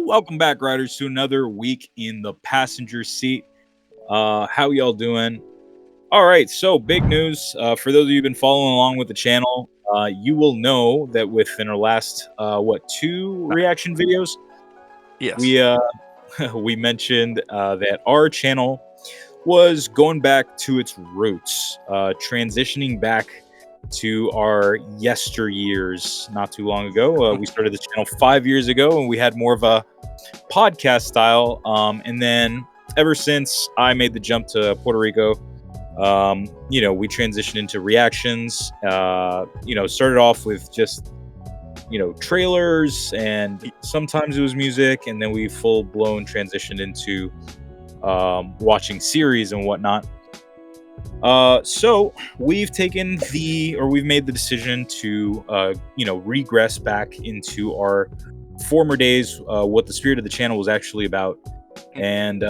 Welcome back, riders, to another week in the passenger seat. How y'all doing? All right, so big news for those of you who've been following along with the channel. You will know that within our last two reaction videos, Yes. we we mentioned that our channel was going back to its roots, transitioning back to our yesteryears. Not too long ago, we started the channel 5 years ago, and we had more of a podcast style. And then ever since I made the jump to Puerto Rico, we transitioned into reactions. Started off with just trailers, and sometimes it was music, and then we full blown transitioned into watching series and whatnot. So we've made the decision to regress back into our former days, what the spirit of the channel was actually about. And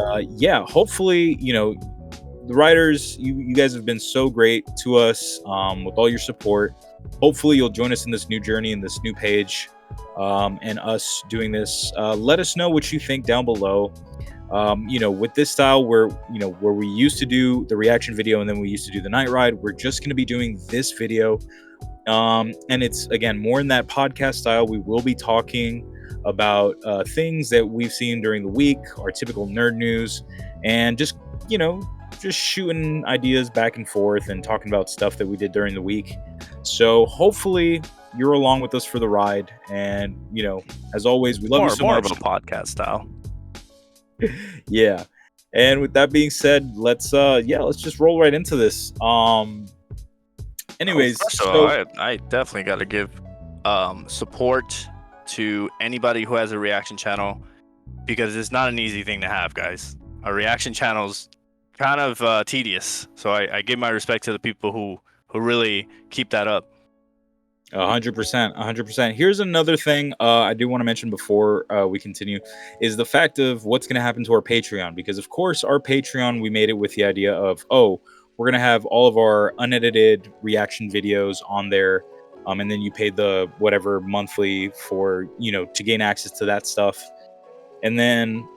hopefully, the writers, you guys have been so great to us with all your support. Hopefully you'll join us in this new journey, in this new page, and us doing this. Let us know what you think down below. With this style, where we used to do the reaction video and then we used to do the night ride, we're just going to be doing this video. And it's, again, more in that podcast style. We will be talking about things that we've seen during the week, our typical nerd news, and just shooting ideas back and forth and talking about stuff that we did during the week. So hopefully you're along with us for the ride. And, as always, we love you so much. More of a podcast style. Yeah. And with that being said, let's just roll right into this. Anyways, I definitely got to give support to anybody who has a reaction channel, because it's not an easy thing to have, guys. A reaction channel's kind of tedious, so I give my respect to the people who really keep that up. 100%. Here's another thing I do want to mention before we continue, is the fact of what's going to happen to our Patreon. Because of course our Patreon, we made it with the idea of, we're going to have all of our unedited reaction videos on there, and then you pay the whatever monthly for to gain access to that stuff. And then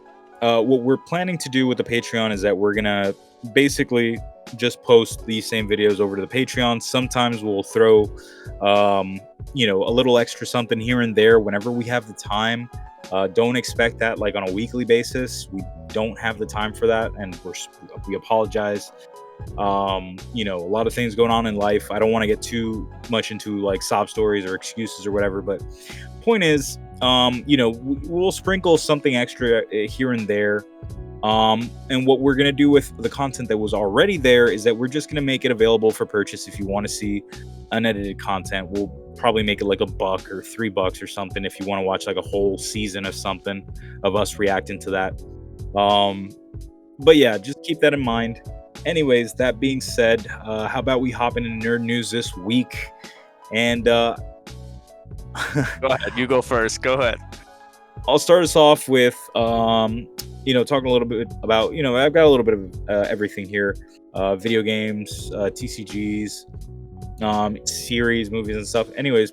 what we're planning to do with the Patreon is that we're going to basically just post these same videos over to the Patreon. Sometimes we'll throw a little extra something here and there whenever we have the time. Don't expect that like on a weekly basis. We don't have the time for that, and we apologize. A lot of things going on in life. I don't want to get too much into like sob stories or excuses or whatever, but point is, we'll sprinkle something extra here and there. And what we're going to do with the content that was already there is that we're just going to make it available for purchase. If you want to see unedited content, we'll probably make it like $1 or $3 or something if you want to watch like a whole season of something of us reacting to that. But yeah, just keep that in mind. Anyways, that being said, how about we hop into nerd news this week? And go ahead, you go first. Go ahead. I'll start us off with talking a little bit about, I've got a little bit of everything here. Video games, TCGs, series, movies, and stuff. Anyways,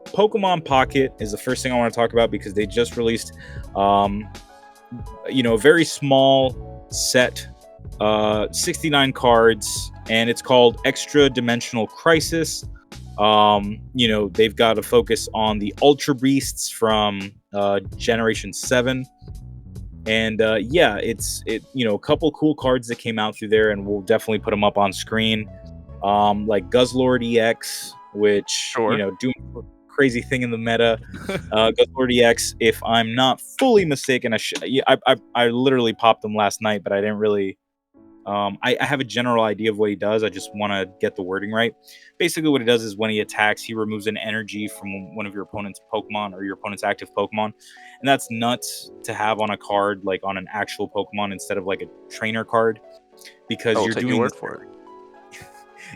Pokemon Pocket is the first thing I want to talk about, because they just released, a very small set, 69 cards, and it's called Extra Dimensional Crisis. They've got a focus on the Ultra Beasts from Generation 7. And it's a couple cool cards that came out through there, and we'll definitely put them up on screen. Like Guzzlord EX, which doing a crazy thing in the meta. Guzzlord EX, if I'm not fully mistaken, I literally popped them last night, but I didn't really. I have a general idea of what he does. I just want to get the wording right. Basically, what he does is when he attacks, he removes an energy from one of your opponent's Pokemon or your opponent's active Pokemon. And that's nuts to have on a card, like on an actual Pokemon instead of like a trainer card. Because you're doing word for it.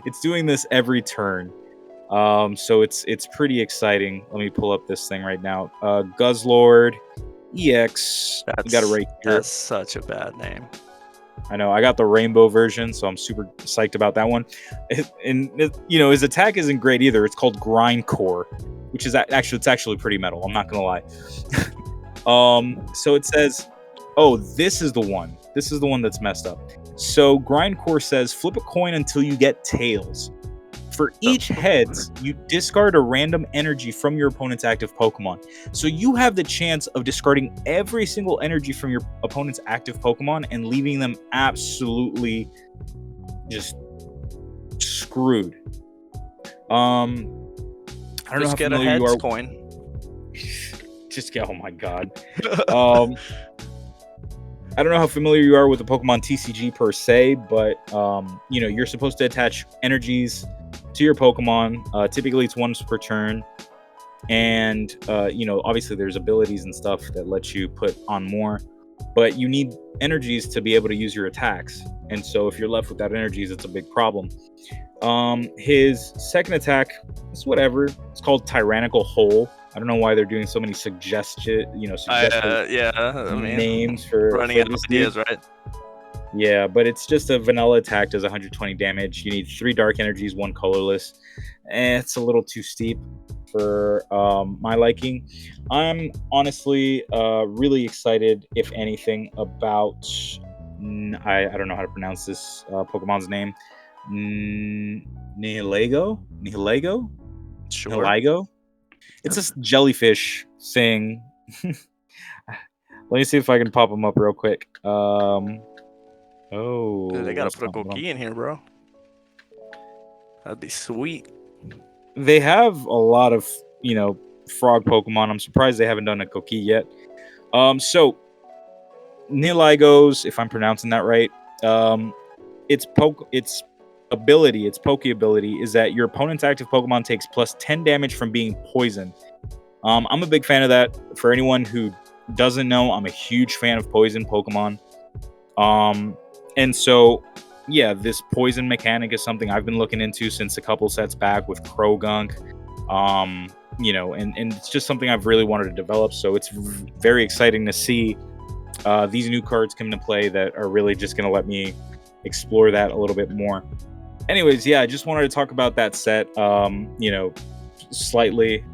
It's doing this every turn. So it's pretty exciting. Let me pull up this thing right now. Guzzlord EX. You got it right here. That's such a bad name. I know. I got the rainbow version, so I'm super psyched about that one. His attack isn't great either. It's called Grindcore, which is it's actually pretty metal. I'm not gonna lie. So it says, oh, this is the one. This is the one that's messed up. So Grindcore says, flip a coin until you get tails. For each heads, you discard a random energy from your opponent's active Pokemon. So you have the chance of discarding every single energy from your opponent's active Pokemon and leaving them absolutely just screwed. I don't know how Just get a familiar you heads are. coin. Just get. Oh my god. I don't know how familiar you are with the Pokemon TCG per se, but you're supposed to attach energies to your Pokemon. Typically, it's once per turn, and obviously there's abilities and stuff that let you put on more, but you need energies to be able to use your attacks. And so, if you're left without energies, it's a big problem. His second attack is whatever. It's called Tyrannical Hole. I don't know why they're doing so many suggestive names running out of this ideas, dude. right? Yeah, but it's just a vanilla attack, does 120 damage. You need 3 dark energies, 1 colorless. It's a little too steep for my liking. I'm honestly really excited, if anything, about I don't know how to pronounce this Pokemon's name. Nihilego? Sure. Nihilego? It's a jellyfish thing. Let me see if I can pop them up real quick. Dude, they gotta what's put a going on? Goki in here, bro. That'd be sweet. They have a lot of, frog Pokemon. I'm surprised they haven't done a Koki yet. So Niligos, if I'm pronouncing that right, its Poke ability is that your opponent's active Pokemon takes plus 10 damage from being poisoned. I'm a big fan of that. For anyone who doesn't know, I'm a huge fan of poison Pokemon. And so, yeah, this poison mechanic is something I've been looking into since a couple sets back with Krogunk. And it's just something I've really wanted to develop. So it's very exciting to see these new cards come into play that are really just going to let me explore that a little bit more. Anyways, yeah, I just wanted to talk about that set, slightly.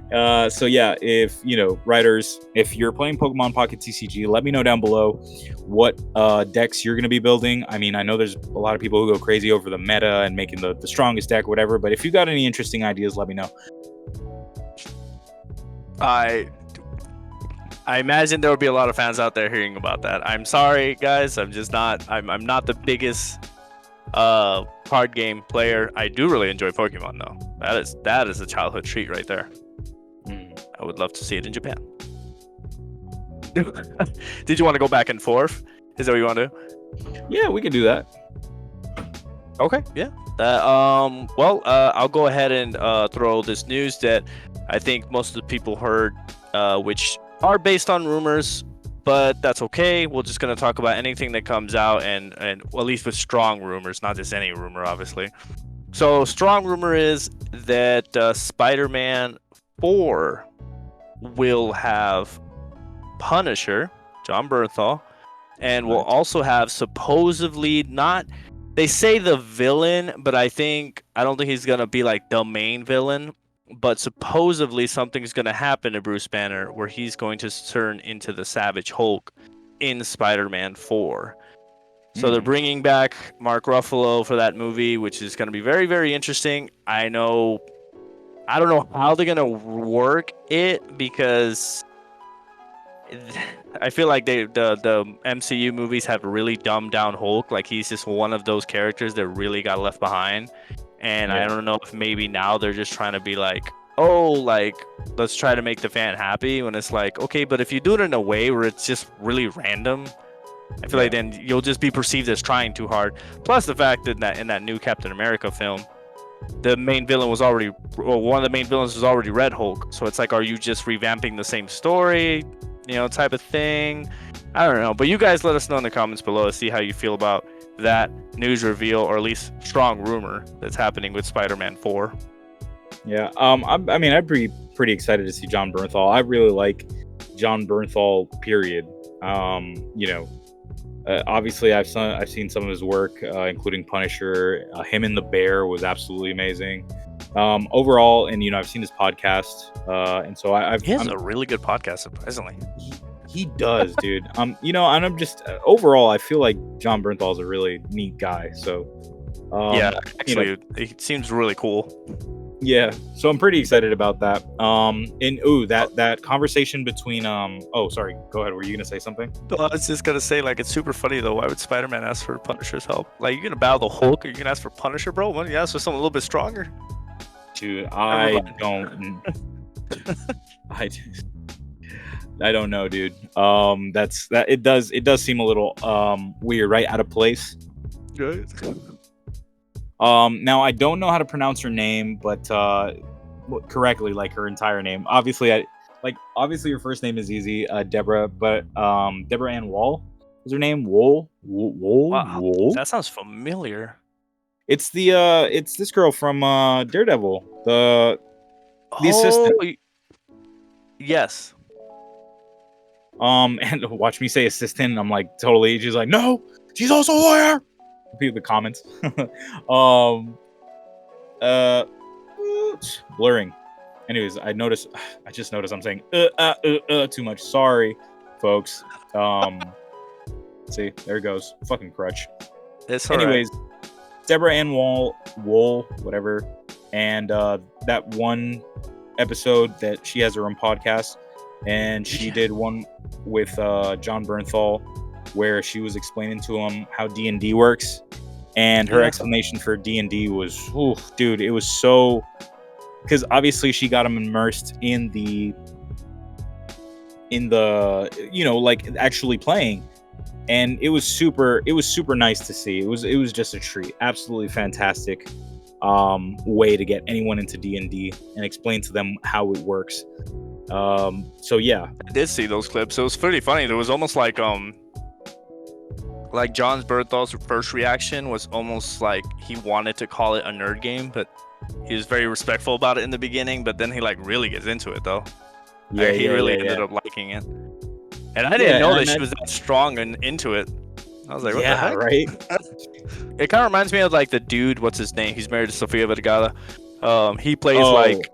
So yeah, if writers, if you're playing Pokemon Pocket TCG, let me know down below what decks you're going to be building. I mean, I know there's a lot of people who go crazy over the meta and making the strongest deck, whatever, but if you got any interesting ideas, let me know. I imagine there would be a lot of fans out there hearing about that. I'm sorry, guys. I'm just not. I'm not the biggest card game player. I do really enjoy Pokemon, though. That is a childhood treat right there. I would love to see it in Japan. Did you want to go back and forth? Is that what you want to do? Yeah, we can do that. Okay, yeah. I'll go ahead and throw this news that I think most of the people heard, which are based on rumors, but that's okay. We're just gonna talk about anything that comes out, and well, at least with strong rumors, not just any rumor, obviously. So strong rumor is that Spider-Man 4 will have Punisher, John Bernthal, and will also have supposedly not. They say the villain, but I don't think he's gonna be like the main villain. But supposedly something's gonna happen to Bruce Banner where he's going to turn into the Savage Hulk in Spider-Man 4. So they're bringing back Mark Ruffalo for that movie, which is going to be very, very interesting. I don't know how they're going to work it because I feel like the MCU movies have really dumbed down Hulk. Like he's just one of those characters that really got left behind. And I don't know if maybe now they're just trying to be like, oh, like let's try to make the fan happy, when it's like, okay, but if you do it in a way where it's just really random, I feel like then you'll just be perceived as trying too hard. Plus the fact that in that new Captain America film, the main villain was already, well, one of the main villains was already Red Hulk. So it's like, are you just revamping the same story, type of thing? I don't know. But you guys let us know in the comments below to see how you feel about that news reveal, or at least strong rumor that's happening with Spider-Man 4. Yeah. I mean, I'd be pretty excited to see John Bernthal. I really like John Bernthal, period. Obviously, I've seen some of his work, including Punisher. Him and the Bear was absolutely amazing. Overall, and I've seen his podcast, and so He has a really good podcast, surprisingly. he does, dude. And I'm just overall, I feel like John Bernthal is a really neat guy. So, Yeah, actually, he seems really cool. yeah. So I'm pretty excited about that. And that conversation between Oh, sorry. Go ahead. Were you gonna say something? I was just gonna say, like, it's super funny though. Why would Spider-Man ask for Punisher's help? Like, you're gonna battle the Hulk, or you're gonna ask for Punisher, bro? Why don't you ask for something a little bit stronger? Dude, I don't. I don't know, dude. That's that. It does seem a little weird, right? Out of place. Right. Now I don't know how to pronounce her name, but correctly, like her entire name. Obviously, obviously her first name is easy, Deborah, but Deborah Ann Wall is her name. Wool. Wow, that sounds familiar. It's this girl from Daredevil, the assistant. Yes. And watch me say assistant, and I'm like, totally. She's like, no, she's also a lawyer. Repeat the comments. Blurring. Anyways, I just noticed I'm saying too much. Sorry, folks. See, there it goes. Fucking crutch. Anyways, right. Deborah Ann Wool, whatever, and that one episode that she has her own podcast, and she did one with John Bernthal, where she was explaining to him how D&D works, and her explanation for D&D was, dude, it was so, because obviously she got him immersed in the like actually playing, and it was super nice to see. It was just a treat. Absolutely fantastic way to get anyone into D&D and explain to them how it works. So yeah, I did see those clips. It was pretty funny. There was almost like John Berthal's first reaction was almost like he wanted to call it a nerd game, but he was very respectful about it in the beginning. But then he like really gets into it though. Yeah, he really ended up liking it. And I didn't know that she was that strong and into it. I was like, what the heck? Right? It kind of reminds me of like the dude, what's his name? He's married to Sofia Vergara. He plays like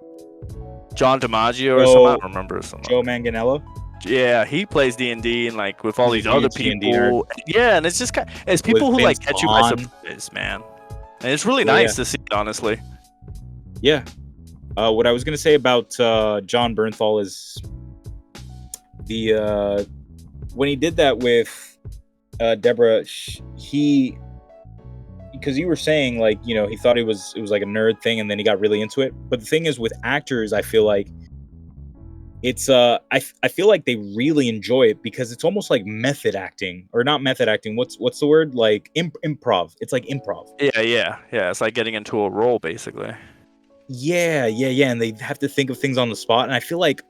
John DiMaggio or something. I don't remember. Joe Manganiello. Yeah, he plays D&D and like with all these other people. Yeah, and it's just it's people who like catch you by surprise, man. And it's really nice to see, honestly. Yeah. What I was gonna say about John Bernthal is when he did that with Deborah, because you were saying like, he thought it was like a nerd thing, and then he got really into it. But the thing is, with actors, I feel like it's I feel like they really enjoy it because it's almost like method acting, or not method acting. What's the word? Like improv. It's like improv. Yeah. It's like getting into a role, basically. Yeah. And they have to think of things on the spot, and I feel like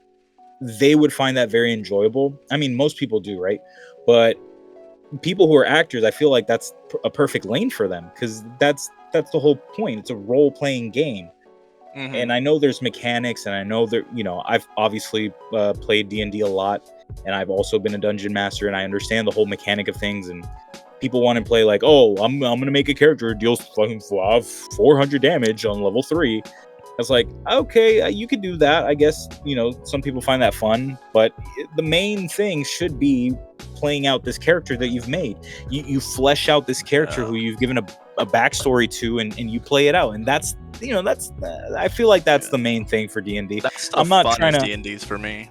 they would find that very enjoyable. I mean, most people do, right? But people who are actors, I feel like that's a perfect lane for them, because that's the whole point. It's a role-playing game. Mm-hmm. And I know there's mechanics, and I know that, I've obviously played D&D a lot, and I've also been a dungeon master, and I understand the whole mechanic of things. And people want to play like, oh, I'm gonna make a character who deals fucking 400 damage on level 3. I was like, okay, you could do that, I guess. Some people find that fun, but the main thing should be playing out this character that you've made. You flesh out this character who you've given a backstory to, and you play it out. And that's I feel like that's the main thing for D&D. I'm not trying to D&D's for me.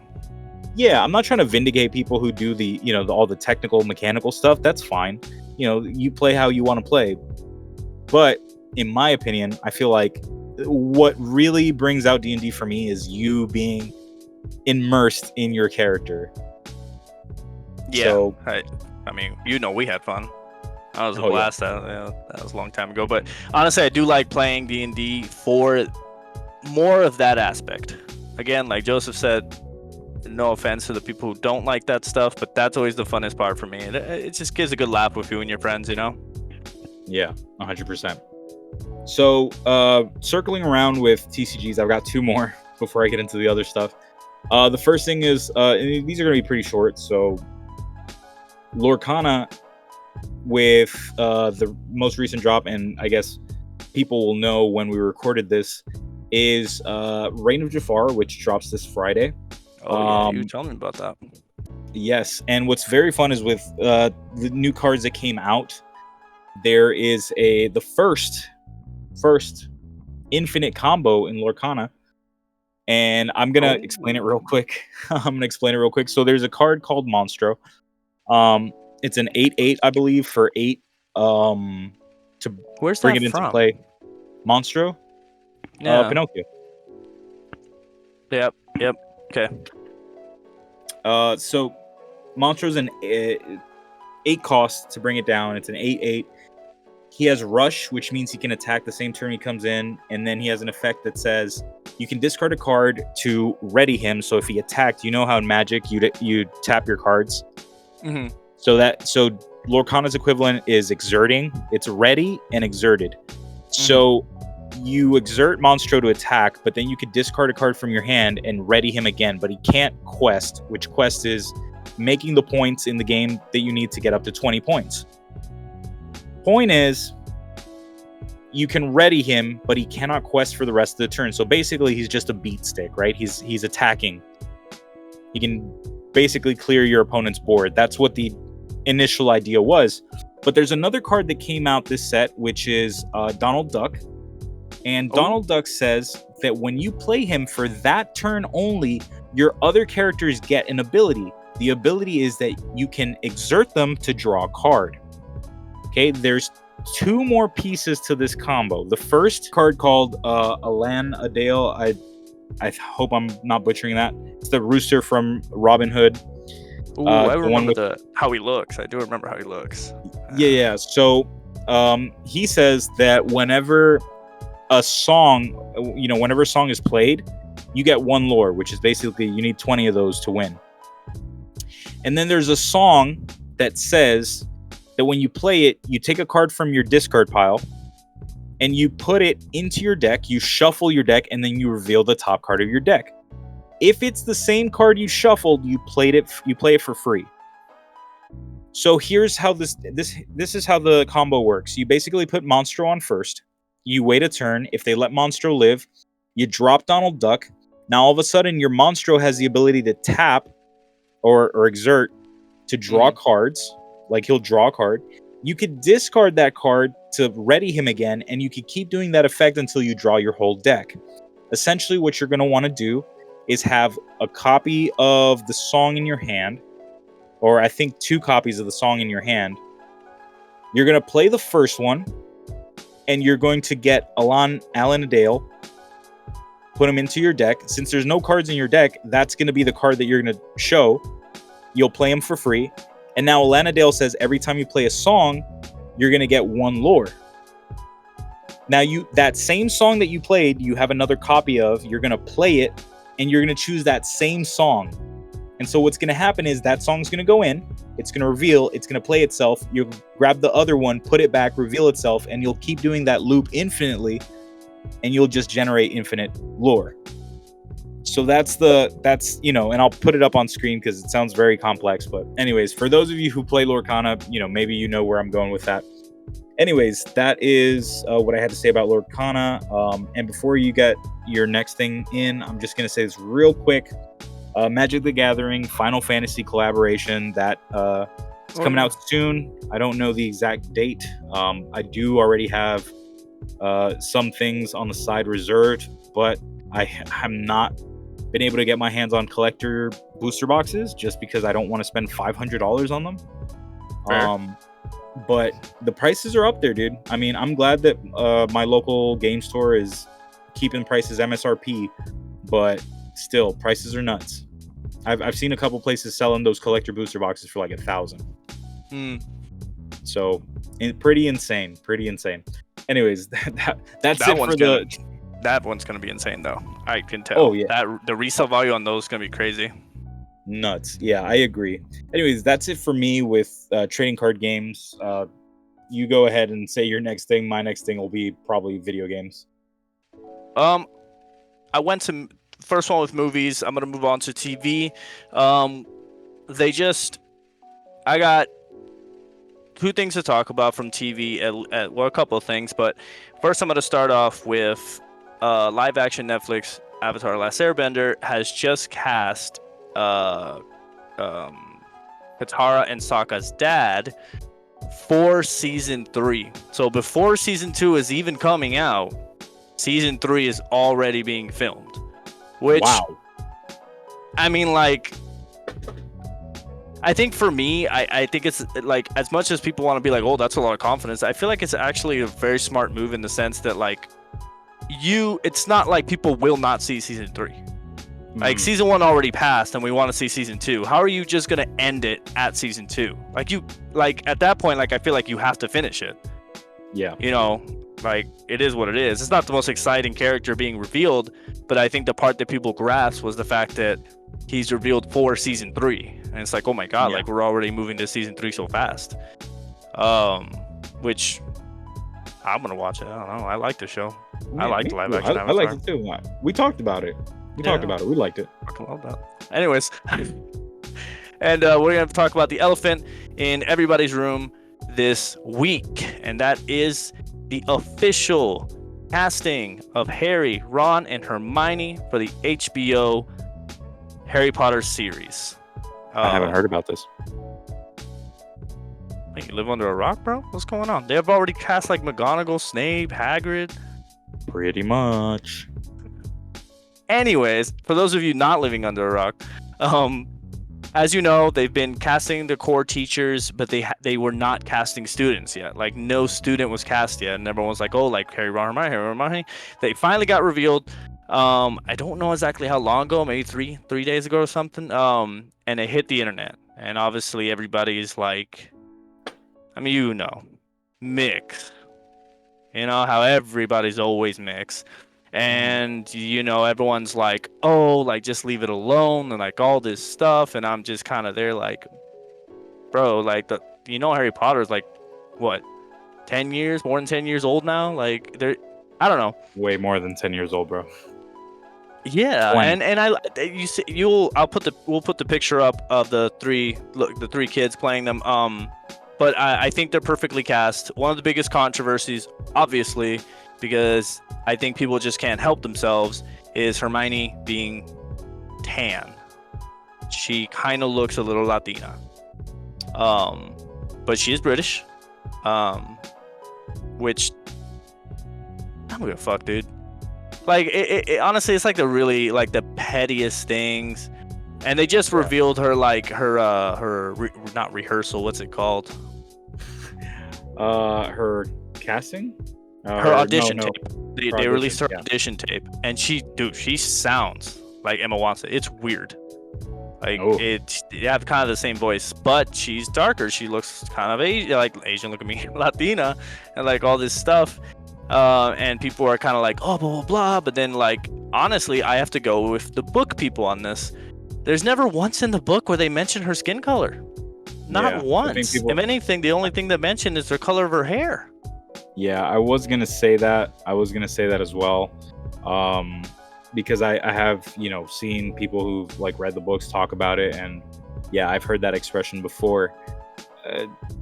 Yeah, I'm not trying to vindicate people who do the all the technical mechanical stuff. That's fine. You play how you want to play. But in my opinion, I feel like what really brings out D&D for me is you being immersed in your character. Yeah, so, I mean, we had fun. That was a blast. Yeah. That was a long time ago. But honestly, I do like playing D&D for more of that aspect. Again, like Joseph said, no offense to the people who don't like that stuff, but that's always the funnest part for me. It just gives a good laugh with you and your friends, Yeah, 100%. So, circling around with TCGs, I've got two more before I get into the other stuff. The first thing is, and these are going to be pretty short. So, Lorcana, with the most recent drop, and I guess people will know when we recorded this, is Reign of Jafar, which drops this Friday. Oh yeah, you tell me about that. Yes, and what's very fun is with the new cards that came out, there is the first infinite combo in Lorcana, and I'm gonna explain it real quick. So there's a card called Monstro. It's an 8/8, I believe, for 8. To Where's bring that it into from? play, Monstro, Yeah. Pinocchio. Yep. Okay. So Monstro's an 8 cost to bring it down. It's an 8/8. He has Rush, which means he can attack the same turn he comes in, and then he has an effect that says you can discard a card to ready him. So if he attacked, you know how in Magic you tap your cards. Mm-hmm. So Lorcana's equivalent is exerting. It's ready and exerted. So you exert Monstro to attack, but then you could discard a card from your hand and ready him again. But he can't quest, which quest is making the points in the game that you need to get up to 20 points. Point is, you can ready him, but he cannot quest for the rest of the turn. So basically, he's just a beat stick, right? He's attacking. He can basically clear your opponent's board. That's what the initial idea was. But there's another card that came out this set, which is Donald Duck. And Donald Duck says that when you play him for that turn only, your other characters get an ability. The ability is that you can exert them to draw a card. Okay, there's 2 more pieces to this combo. The first card called Alan Adale. I hope I'm not butchering that. It's the rooster from Robin Hood. Ooh, I remember how he looks. I do remember how he looks. Yeah. So he says that whenever a song is played, you get 1 lore, which is basically you need 20 of those to win. And then there's a song that says that when you play it, you take a card from your discard pile and you put it into your deck, you shuffle your deck, and then you reveal the top card of your deck. If it's the same card you shuffled, you play it for free. So here's how this is how the combo works. You basically put Monstro on first. You wait a turn. If they let Monstro live, you drop Donald Duck. Now all of a sudden your Monstro has the ability to tap or exert to draw cards. Like he'll draw a card. You could discard that card to ready him again, and you could keep doing that effect until you draw your whole deck. Essentially, what you're going to want to do is have a copy of the song in your hand, or I think 2 copies of the song in your hand. You're going to play the first one, and you're going to get Alan Adale, put him into your deck. Since there's no cards in your deck, that's going to be the card that you're going to show. You'll play him for free. And now Alan Adale says every time you play a song, you're going to get 1 lore. Now, that same song that you played, you have another copy of. You're going to play it, and you're going to choose that same song. And so what's going to happen is that song's going to go in. It's going to reveal. It's going to play itself. You'll grab the other one, put it back, reveal itself, and you'll keep doing that loop infinitely, and you'll just generate infinite lore. So that's and I'll put it up on screen because it sounds very complex. But anyways, for those of you who play Lorcana, maybe you know where I'm going with that. Anyways, that is what I had to say about Lorcana. And before you get your next thing in, I'm just going to say this real quick. Magic the Gathering Final Fantasy collaboration that is coming out soon. I don't know the exact date. I do already have some things on the side reserved, but I have not been able to get my hands on collector booster boxes just because I don't want to spend $500 on them. Fair. But the prices are up there, dude. I mean, I'm glad that my local game store is keeping prices MSRP, but still, prices are nuts. I've seen a couple places selling those collector booster boxes for like $1,000. So, pretty insane. Anyways, that's it for that one's gonna be insane, though. I can tell. Oh yeah, that the resale value on those is gonna be crazy. Nuts. Yeah, I agree. Anyways, that's it for me with trading card games. You go ahead and say your next thing. My next thing will be probably video games. I went to first one with movies. I'm gonna move on to TV. I got 2 things to talk about from TV. Well, a couple of things, but first I'm gonna start off with live action Netflix Avatar: Last Airbender has just cast Katara and Sokka's dad for season 3. So before season 2 is even coming out, season 3 is already being filmed. Which, wow. I mean, like, I think for me, I think it's like, as much as people want to be like, oh, that's a lot of confidence, I feel like it's actually a very smart move in the sense that, like, it's not like people will not see season 3. Like, season 1 already passed and we want to see season 2. How are you just going to end it at season 2? Like, at that point, like, I feel like you have to finish it. Yeah. You know, like, it is what it is. It's not the most exciting character being revealed, but I think the part that people grasped was the fact that he's revealed for season 3. And it's like, oh my God, like, we're already moving to season 3 so fast. Which I'm going to watch it. I don't know. I like the show. I like live action Avatar. I liked it too. We talked about it. We talked about it. We liked it. Anyways, and we're going to talk about the elephant in everybody's room this week, and that is the official casting of Harry, Ron, and Hermione for the HBO Harry Potter series. I haven't heard about this. Hey, you live under a rock, bro? What's going on? They have already cast like McGonagall, Snape, Hagrid. Pretty much. Anyways, for those of you not living under a rock, as you know, they've been casting the core teachers, but they were not casting students yet. Like, no student was cast yet, and everyone was like, oh, like Harry, Ron, Hermione. They finally got revealed. I don't know exactly how long ago, maybe three days ago or something. And it hit the internet, and obviously everybody's like, I mean, you know, mix. You know how everybody's always mixed. And, you know, everyone's like, oh, like, just leave it alone, and like all this stuff. And I'm just kind of there like, bro, like, Harry Potter's like, what, 10 years, more than 10 years old now? Like, I don't know. Way more than 10 years old, bro. Yeah, 20. and we'll put the picture up of the three kids playing them. But I think they're perfectly cast. One of the biggest controversies, obviously, because I think people just can't help themselves, is Hermione being tan. She kind of looks a little Latina. But she is British. Which, I don't give a fuck, dude. Like, it honestly, it's like the pettiest things. And they just revealed her, like, not rehearsal, what's it called? Her casting? Her audition tape. They released her audition tape, and she sounds like Emma Watson. It's weird. Like, they have kind of the same voice, but she's darker. She looks kind of Asian, look at me, Latina, and like all this stuff. And people are kind of like, oh, blah, blah, blah. But then, like, honestly, I have to go with the book people on this. There's never once in the book where they mention her skin color. Not once. If anything, the only thing that mentioned is the color of her hair. Yeah, I was gonna say that. As well, because I have seen people who've like read the books talk about it, and yeah, I've heard that expression before.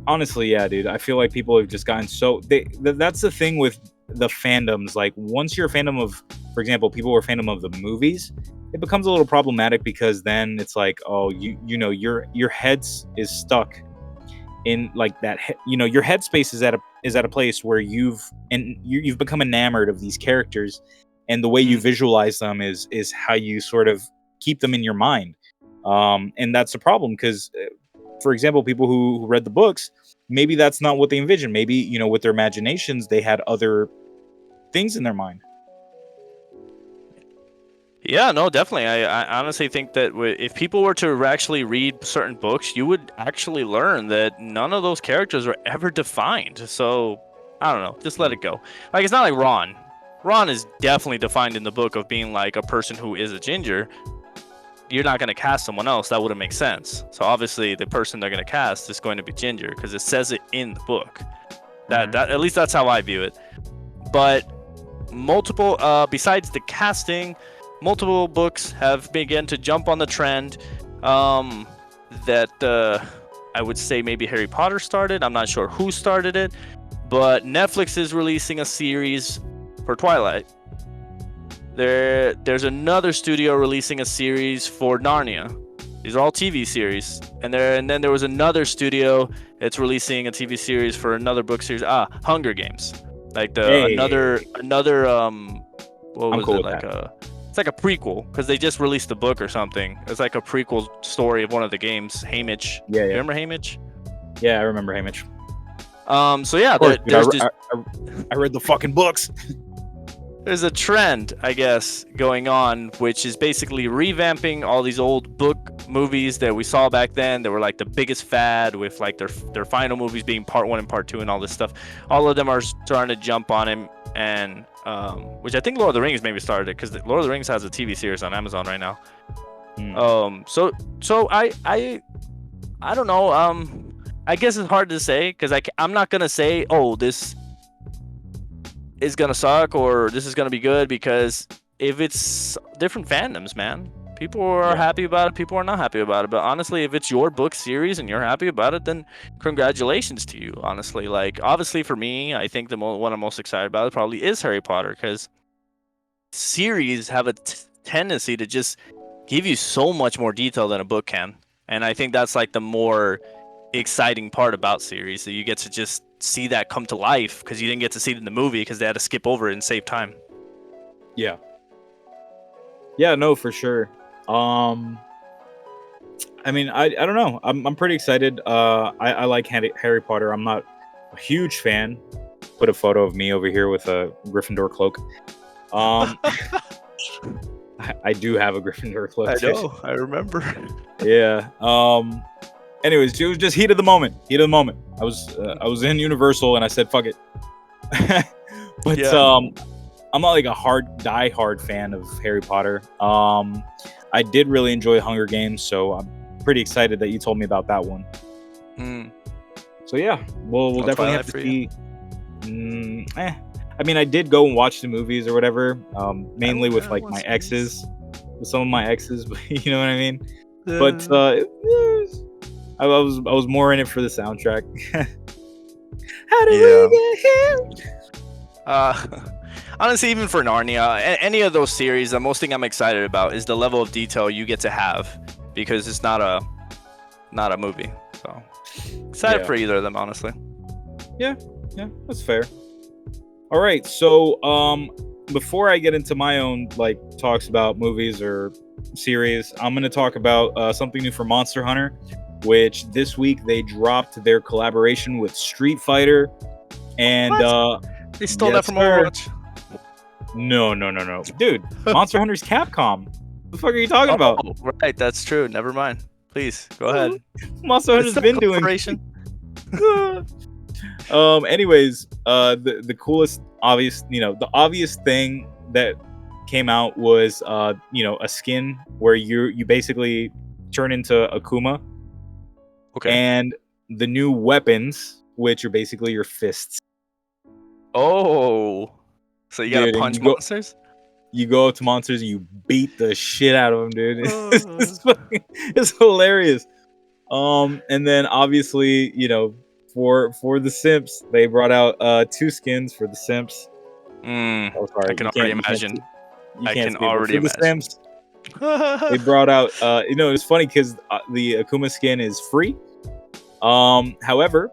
Honestly, yeah, dude, I feel like people have just gotten so that's the thing with the fandoms. Like, once you're a fandom of, for example, people were a fandom of the movies, it becomes a little problematic, because then it's like, oh, your heads is stuck in like that. Your headspace is at a place where you've become enamored of these characters, and the way you visualize them is how you sort of keep them in your mind. And that's a problem, because, for example, people who read the books, maybe that's not what they envisioned. Maybe, with their imaginations, they had other things in their mind. Yeah, no, definitely. I honestly think that if people were to actually read certain books, you would actually learn that none of those characters were ever defined. So, I don't know. Just let it go. Like, it's not like Ron. Ron is definitely defined in the book of being like a person who is a ginger. You're not going to cast someone else. That wouldn't make sense. So, obviously, the person they're going to cast is going to be ginger, because it says it in the book. That at least that's how I view it. But multiple, besides the casting, multiple books have begun to jump on the trend that I would say maybe Harry Potter started. I'm not sure who started it, but Netflix is releasing a series for Twilight. There's another studio releasing a series for Narnia. These are all TV series, and then there was another studio that's releasing a TV series for another book series. Hunger Games, like the Hey, another what I'm was cool it with like that. a it's like a prequel because they just released a book or something. It's like a prequel story of one of the games. Haymitch, Yeah, you yeah, remember Haymitch? yeah. I remember Hamish. So yeah, Of course, dude. there's this I read the fucking books. there's a trend, I guess, going on, which is basically revamping all these old book movies that we saw back then that were like the biggest fad, with like their final movies being part one and part two and all this stuff. All of them are starting to jump on him, and which I think Lord of the Rings maybe started it, because Lord of the Rings has a TV series on Amazon right now. Hmm. So I don't know. I guess it's hard to say because I'm not gonna say, oh, this is gonna suck or this is gonna be good, because if it's different fandoms, man, people are Yeah, happy about it, people are not happy about it. But honestly, if it's your book series and you're happy about it, then congratulations to you. Honestly, like obviously for me, I think the one I'm most excited about probably is Harry Potter, because series have a tendency to just give you so much more detail than a book can, and I think that's like the more exciting part about series, that you get to just see that come to life, because you didn't get to see it in the movie because they had to skip over it and save time. yeah, yeah. No, for sure. Um, I mean, I don't know. I'm pretty excited. I like Harry Potter. I'm not a huge fan. Put a photo of me over here with a Gryffindor cloak. Um, I do have a Gryffindor cloak, I dude. know, I remember. Yeah. Anyways, it was just heat of the moment. Heat of the moment. I was in Universal and I said fuck it. But Yeah. I'm not like a die hard fan of Harry Potter. I did really enjoy Hunger Games, so I'm pretty excited that you told me about that one. Mm. So yeah, we'll No definitely have Twilight to for you. see. I mean, I did go and watch the movies or whatever, mainly with I like want my some movies. exes, with some of my exes. You know what I mean? But Uh, I was more in it for the soundtrack. How do yeah. we get here? Uh, honestly, even for Narnia, any of those series, the most thing I'm excited about is the level of detail you get to have, because it's not a movie. So excited Yeah, for either of them, honestly. yeah, yeah. That's fair. All right, so before I get into my own like talks about movies or series, I'm gonna talk about something new for Monster Hunter, which this week they dropped their collaboration with Street Fighter, and What? They stole that yes, from sir. Overwatch. No, no, no, no, dude. Monster Hunter's Capcom. What the fuck are you talking Oh, about? right, that's true. Never mind. Please go ahead. Monster It's Hunter's still been a doing. collaboration. Anyways, the coolest obvious, the obvious thing that came out was a skin where you basically turn into Akuma, Okay. and the new weapons, which are basically your fists. Oh, so you gotta Dude, and punch monsters? you go up to monsters and you beat the shit out of them, dude. Uh, It's hilarious. And then obviously, for the Simps, they brought out two skins for the Simps. Oh, I sorry, can already imagine. you I can't can see it, but already for the imagine. Simps, they brought out. It's funny because the Akuma skin is free. However,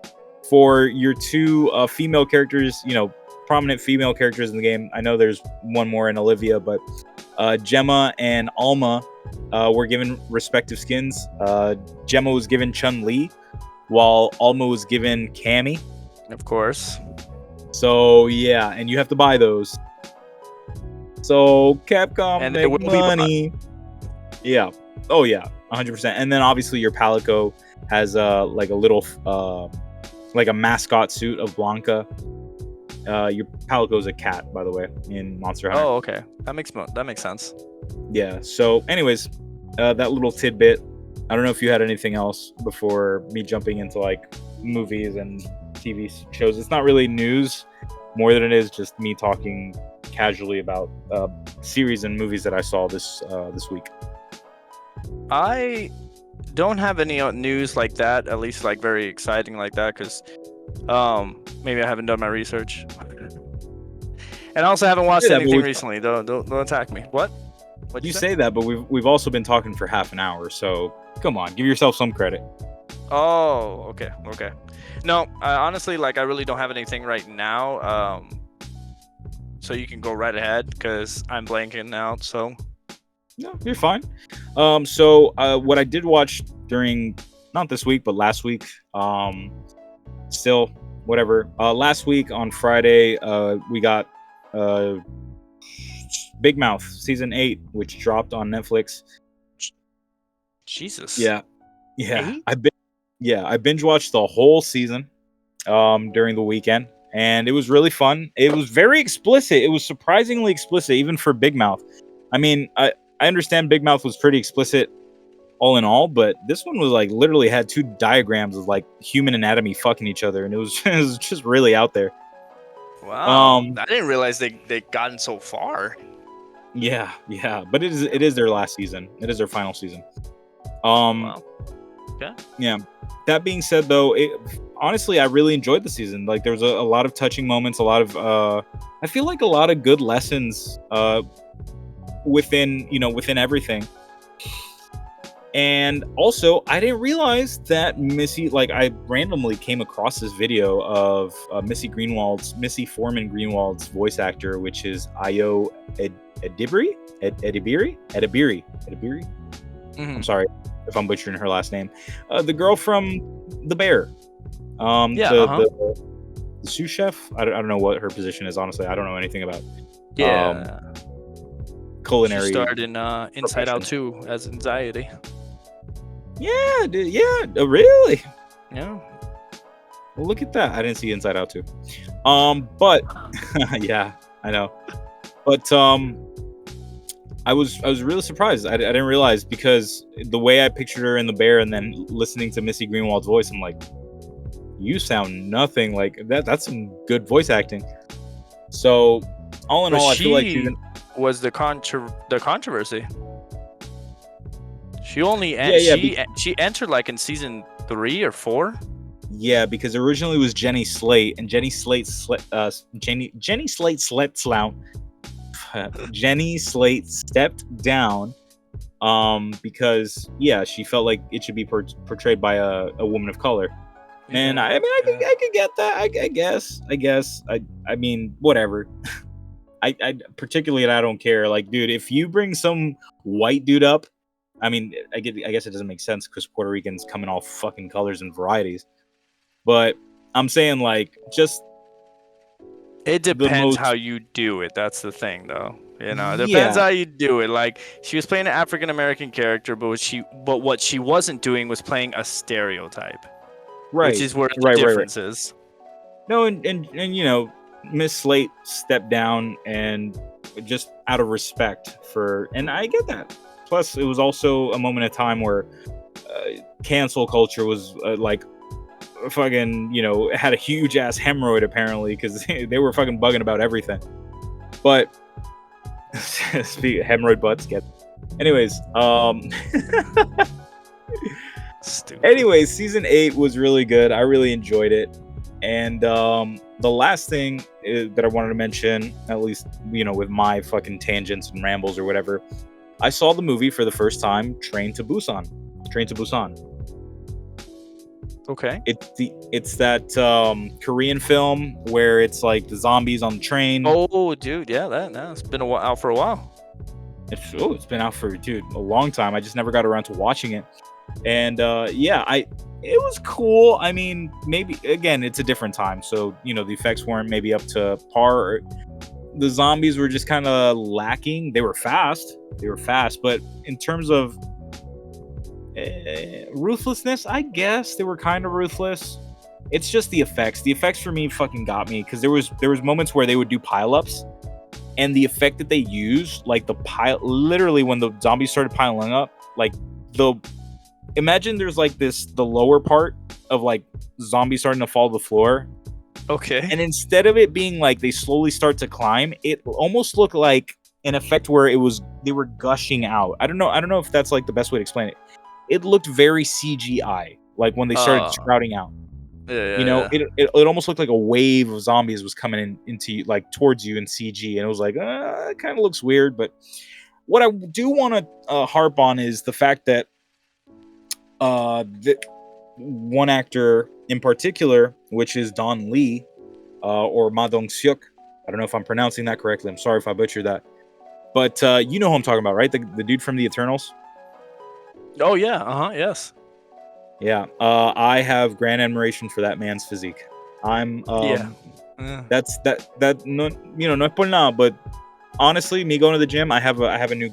for your two female characters, prominent female characters in the game, I know there's one more in Olivia, but Gemma and Alma were given respective skins. Gemma was given Chun Li, while Alma was given Cammy. Of course. So yeah, and you have to buy those. So Capcom And there make will be money. Yeah. Oh yeah, 100%. And then obviously your Palico has like a little like a mascot suit of Blanca. Your Palico is a cat, by the way, in Monster Hunter. Oh, okay. That makes sense. Yeah. So, anyways, that little tidbit. I don't know if you had anything else before me jumping into like movies and TV shows. It's not really news, more than it is just me talking casually about series and movies that I saw this week. I don't have any news like that, at least like very exciting like that, because maybe I haven't done my research. And I also haven't watched Say that, but anything recently. Don't attack me. What? What'd you you say? say that, but we've also been talking for half an hour, so come on, give yourself some credit. Oh, okay, okay. No, honestly, like I really don't have anything right now. So you can go right ahead because I'm blanking out. So No, you're fine. So what I did watch during not this week but last week, still whatever. Last week on Friday, we got uh Big Mouth season 8, which dropped on Netflix. Jesus, Yeah, yeah. 8? I binge watched the whole season during the weekend, and it was really fun. It was very explicit. It was surprisingly explicit, even for Big Mouth. I mean, I understand Big Mouth was pretty explicit all in all, but this one was like literally had 2 diagrams of like human anatomy fucking each other, and it was it was just really out there. Wow, I didn't realize they gotten so far. Yeah, but it is their last season. It is their final season. Um, Wow. Okay. yeah. That being said, though, honestly, I really enjoyed the season. Like, there was a lot of touching moments, a lot of I feel like a lot of good lessons within everything. And also, I didn't realize that Missy, like, I randomly came across this video of Missy Foreman Greenwald's voice actor, which is Ayo Edibiri. I'm sorry if I'm butchering her last name. The girl from The Bear. Yeah. The sous chef. I don't know what her position is. Honestly, I don't know anything about. Yeah. Culinary. She starred in Inside Out 2 as Anxiety. Yeah, dude, yeah. Really? Yeah. Well, look at that. I didn't see Inside Out 2. But yeah, I know. But I was really surprised. I didn't realize, because the way I pictured her in The Bear and then listening to Missy Greenwald's voice, I'm like, you sound nothing like that. That's some good voice acting. So all in all, I feel like was the controversy. She only she entered like in season 3 or 4. Yeah, because originally it was Jenny Slate, and Jenny Slate stepped down because she felt like it should be portrayed by a woman of color. And I mean, I could get that. I guess. I mean, whatever. I particularly, I don't care. Like, dude, if you bring some white dude up, I mean, I guess it doesn't make sense because Puerto Ricans come in all fucking colors and varieties. But I'm saying, like, just it depends how you do it. That's the thing, though. You know, it depends how you do it. Like, she was playing an African American character, but what she wasn't doing was playing a stereotype. Right. Which is where the difference is. No, and you know, Miss Slate stepped down, and just out of respect for, and I get that. Plus, it was also a moment in time where cancel culture was like fucking, you know, had a huge ass hemorrhoid apparently, because they were fucking bugging about everything. But hemorrhoid butts get. Anyways, Stupid. Anyways, season 8 was really good. I really enjoyed it. And the last thing that I wanted to mention, at least, you know, with my fucking tangents and rambles or whatever, I saw the movie for the first time, Train to Busan. Okay. It's that Korean film where it's like the zombies on the train. Oh, dude, yeah, that's been out for a while. It's been out for a long time. I just never got around to watching it. And it was cool. I mean, maybe again, it's a different time, so you know the effects weren't maybe up to par. The zombies were just kind of lacking. They were fast, but in terms of ruthlessness, I guess they were kind of ruthless. It's just the effects. The effects for me fucking got me, because there was moments where they would do pile-ups, and the effect that they used, like literally when the zombies started piling up, like imagine there's like the lower part of like zombies starting to fall to the floor. Okay. And instead of it being like they slowly start to climb, it almost looked like an effect where they were gushing out. I don't know if that's like the best way to explain it. It looked very CGI, like when they started sprouting out. You know, Yeah. it almost looked like a wave of zombies was coming into like towards you in CG, and it was like, it kind of looks weird. But what I do want to harp on is the fact that the one actor in particular, which is Don Lee, or Ma Dong Seok. I don't know if I'm pronouncing that correctly. I'm sorry if I butchered that. But you know who I'm talking about, right? The dude from the Eternals. Oh yeah. Yes. Yeah. I have grand admiration for that man's physique. I'm Yeah. Yeah. that no, you know, no es por nada, but honestly, me going to the gym, I have a new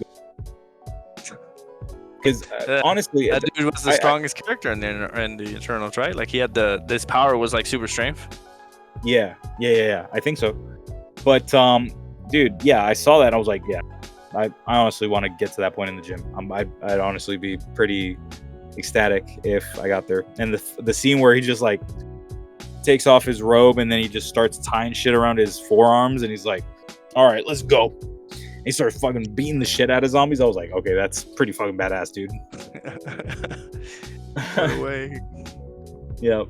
because Yeah. honestly, That dude was the I strongest character in the Eternals, right? Like he had this power was like super strength. yeah, I think so. But dude, yeah, I saw that and I was like, yeah, I honestly want to get to that point in the gym. I'd honestly be pretty ecstatic if I got there. And the scene where he just like takes off his robe and then he just starts tying shit around his forearms and he's like, all right, let's go. And he starts fucking beating the shit out of zombies. I was like, okay, that's pretty fucking badass, dude. What a way. Yeah.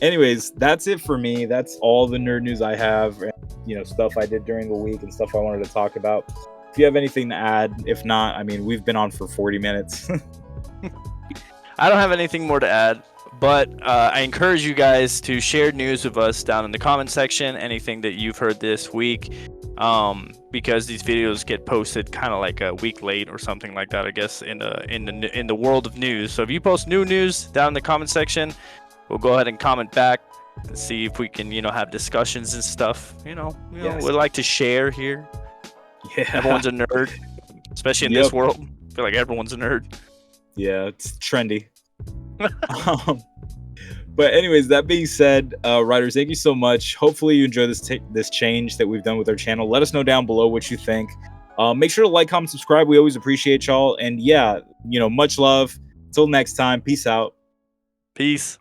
Anyways, that's it for me. That's all the nerd news I have, and, you know, stuff I did during the week and stuff I wanted to talk about. If you have anything to add, if not, I mean, we've been on for 40 minutes. I don't have anything more to add, but I encourage you guys to share news with us down in the comment section. Anything that you've heard this week, because these videos get posted kind of like a week late or something like that, I guess, in the world of news. So if you post new news down in the comment section, we'll go ahead and comment back and see if we can, have discussions and stuff. Yes. We like to share here. Yeah. Everyone's a nerd, especially in this world. I feel like everyone's a nerd. Yeah, it's trendy. But anyways, that being said, writers, thank you so much. Hopefully you enjoy this change that we've done with our channel. Let us know down below what you think. Make sure to like, comment, subscribe. We always appreciate y'all. And yeah, much love. Till next time. Peace out. Peace.